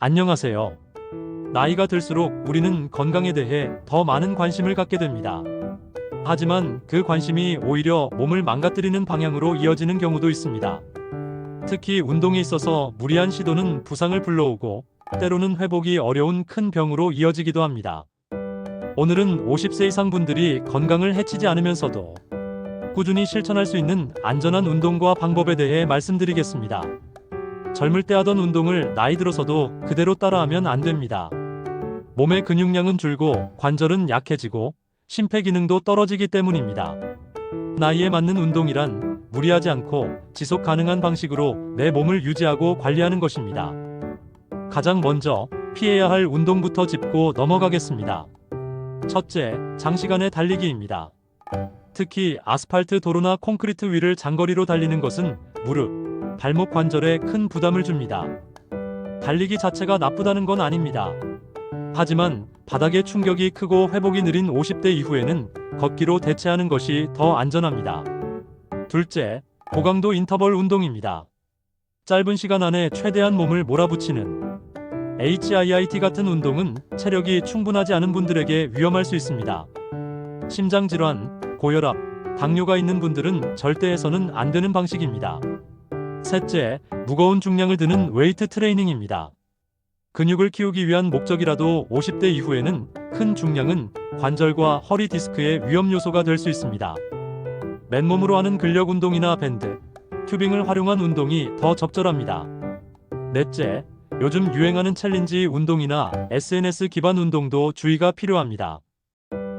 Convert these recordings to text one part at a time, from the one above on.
안녕하세요. 나이가 들수록 우리는 건강에 대해 더 많은 관심을 갖게 됩니다. 하지만 그 관심이 오히려 몸을 망가뜨리는 방향으로 이어지는 경우도 있습니다. 특히 운동에 있어서 무리한 시도는 부상을 불러오고 때로는 회복이 어려운 큰 병으로 이어지기도 합니다. 오늘은 50세 이상 분들이 건강을 해치지 않으면서도 꾸준히 실천할 수 있는 안전한 운동과 방법에 대해 말씀드리겠습니다. 젊을 때 하던 운동을 나이 들어서도 그대로 따라하면 안 됩니다. 몸의 근육량은 줄고 관절은 약해지고 심폐기능도 떨어지기 때문입니다. 나이에 맞는 운동이란 무리하지 않고 지속 가능한 방식으로 내 몸을 유지하고 관리하는 것입니다. 가장 먼저 피해야 할 운동부터 짚고 넘어가겠습니다. 첫째, 장시간의 달리기입니다. 특히 아스팔트 도로나 콘크리트 위를 장거리로 달리는 것은 무릎, 발목 관절에 큰 부담을 줍니다. 달리기 자체가 나쁘다는 건 아닙니다. 하지만 바닥의 충격이 크고 회복이 느린 50대 이후에는 걷기로 대체하는 것이 더 안전합니다. 둘째, 고강도 인터벌 운동입니다. 짧은 시간 안에 최대한 몸을 몰아붙이는 HIIT 같은 운동은 체력이 충분하지 않은 분들에게 위험할 수 있습니다. 심장질환, 고혈압, 당뇨가 있는 분들은 절대 해서는 안 되는 방식입니다. 셋째, 무거운 중량을 드는 웨이트 트레이닝입니다. 근육을 키우기 위한 목적이라도 50대 이후에는 큰 중량은 관절과 허리 디스크의 위험 요소가 될 수 있습니다. 맨몸으로 하는 근력 운동이나 밴드, 튜빙을 활용한 운동이 더 적절합니다. 넷째, 요즘 유행하는 챌린지 운동이나 SNS 기반 운동도 주의가 필요합니다.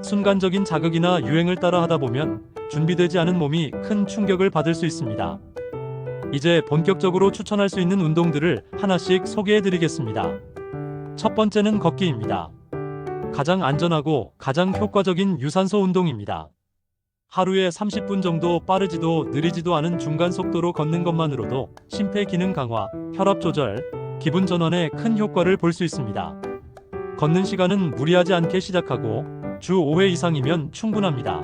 순간적인 자극이나 유행을 따라 하다 보면 준비되지 않은 몸이 큰 충격을 받을 수 있습니다. 이제 본격적으로 추천할 수 있는 운동들을 하나씩 소개해 드리겠습니다. 첫 번째는 걷기입니다. 가장 안전하고 가장 효과적인 유산소 운동입니다. 하루에 30분 정도 빠르지도 느리지도 않은 중간 속도로 걷는 것만으로도 심폐기능 강화, 혈압 조절, 기분 전환에 큰 효과를 볼 수 있습니다. 걷는 시간은 무리하지 않게 시작하고 주 5회 이상이면 충분합니다.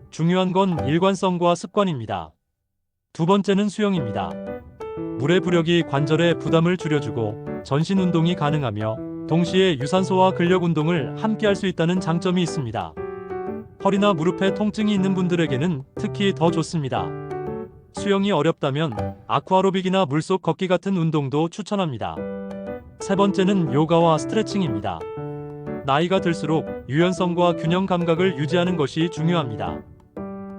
중요한 건 일관성과 습관입니다. 두 번째는 수영입니다. 물의 부력이 관절의 부담을 줄여주고 전신 운동이 가능하며 동시에 유산소와 근력 운동을 함께 할 수 있다는 장점이 있습니다. 허리나 무릎에 통증이 있는 분들에게는 특히 더 좋습니다. 수영이 어렵다면 아쿠아로빅이나 물속 걷기 같은 운동도 추천합니다. 세 번째는 요가와 스트레칭입니다. 나이가 들수록 유연성과 균형 감각을 유지하는 것이 중요합니다.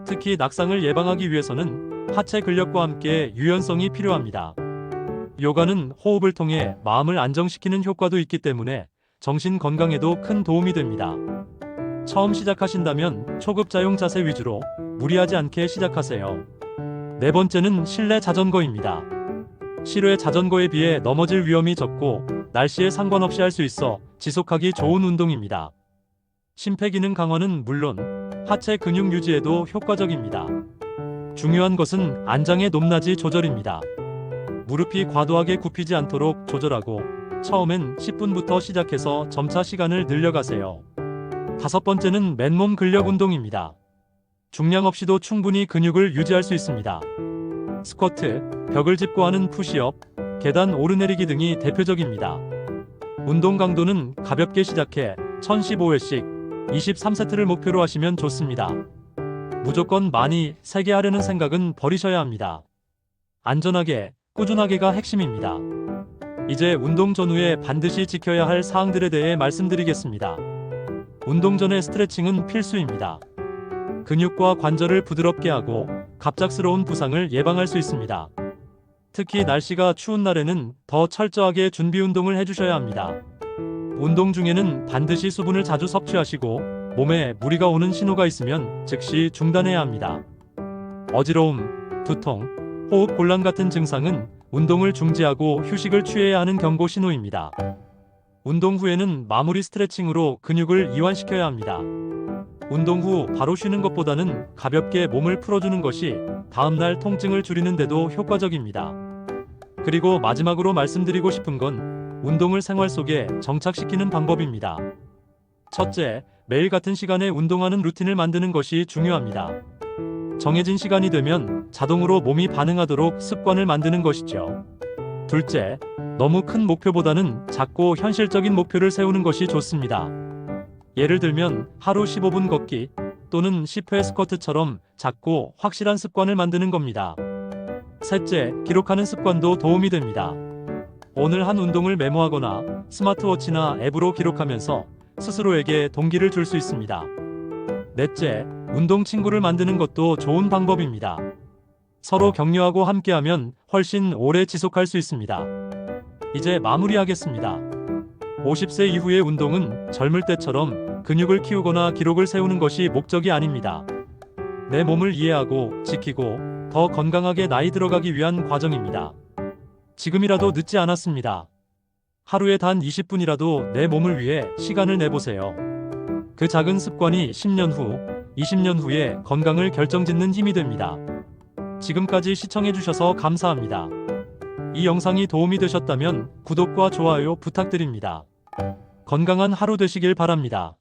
특히 낙상을 예방하기 위해서는 하체 근력과 함께 유연성이 필요합니다. 요가는 호흡을 통해 마음을 안정시키는 효과도 있기 때문에 정신 건강에도 큰 도움이 됩니다. 처음 시작하신다면 초급자용 자세 위주로 무리하지 않게 시작하세요. 네 번째는 실내 자전거입니다. 실외 자전거에 비해 넘어질 위험이 적고 날씨에 상관없이 할 수 있어 지속하기 좋은 운동입니다. 심폐기능 강화는 물론 하체 근육 유지에도 효과적입니다. 중요한 것은 안장의 높낮이 조절입니다. 무릎이 과도하게 굽히지 않도록 조절하고 처음엔 10분부터 시작해서 점차 시간을 늘려가세요. 다섯 번째는 맨몸 근력 운동입니다. 중량 없이도 충분히 근육을 유지할 수 있습니다. 스쿼트, 벽을 짚고 하는 푸시업, 계단 오르내리기 등이 대표적입니다. 운동 강도는 가볍게 시작해 1015회씩 23세트를 목표로 하시면 좋습니다. 무조건 많이 세게 하려는 생각은 버리셔야 합니다. 안전하게, 꾸준하게가 핵심입니다. 이제 운동 전후에 반드시 지켜야 할 사항들에 대해 말씀드리겠습니다. 운동 전의 스트레칭은 필수입니다. 근육과 관절을 부드럽게 하고 갑작스러운 부상을 예방할 수 있습니다. 특히 날씨가 추운 날에는 더 철저하게 준비 운동을 해주셔야 합니다. 운동 중에는 반드시 수분을 자주 섭취하시고 몸에 무리가 오는 신호가 있으면 즉시 중단해야 합니다. 어지러움, 두통, 호흡 곤란 같은 증상은 운동을 중지하고 휴식을 취해야 하는 경고 신호입니다. 운동 후에는 마무리 스트레칭으로 근육을 이완시켜야 합니다. 운동 후 바로 쉬는 것보다는 가볍게 몸을 풀어주는 것이 다음날 통증을 줄이는 데도 효과적입니다. 그리고 마지막으로 말씀드리고 싶은 건 운동을 생활 속에 정착시키는 방법입니다. 첫째, 매일 같은 시간에 운동하는 루틴을 만드는 것이 중요합니다. 정해진 시간이 되면 자동으로 몸이 반응하도록 습관을 만드는 것이죠. 둘째, 너무 큰 목표보다는 작고 현실적인 목표를 세우는 것이 좋습니다. 예를 들면 하루 15분 걷기 또는 10회 스쿼트처럼 작고 확실한 습관을 만드는 겁니다. 셋째, 기록하는 습관도 도움이 됩니다. 오늘 한 운동을 메모하거나 스마트워치나 앱으로 기록하면서 스스로에게 동기를 줄 수 있습니다. 넷째, 운동 친구를 만드는 것도 좋은 방법입니다. 서로 격려하고 함께하면 훨씬 오래 지속할 수 있습니다. 이제 마무리하겠습니다. 50세 이후의 운동은 젊을 때처럼 근육을 키우거나 기록을 세우는 것이 목적이 아닙니다. 내 몸을 이해하고 지키고 더 건강하게 나이 들어가기 위한 과정입니다. 지금이라도 늦지 않았습니다. 하루에 단 20분이라도 내 몸을 위해 시간을 내보세요. 그 작은 습관이 10년 후, 20년 후에 건강을 결정짓는 힘이 됩니다. 지금까지 시청해주셔서 감사합니다. 이 영상이 도움이 되셨다면 구독과 좋아요 부탁드립니다. 건강한 하루 되시길 바랍니다.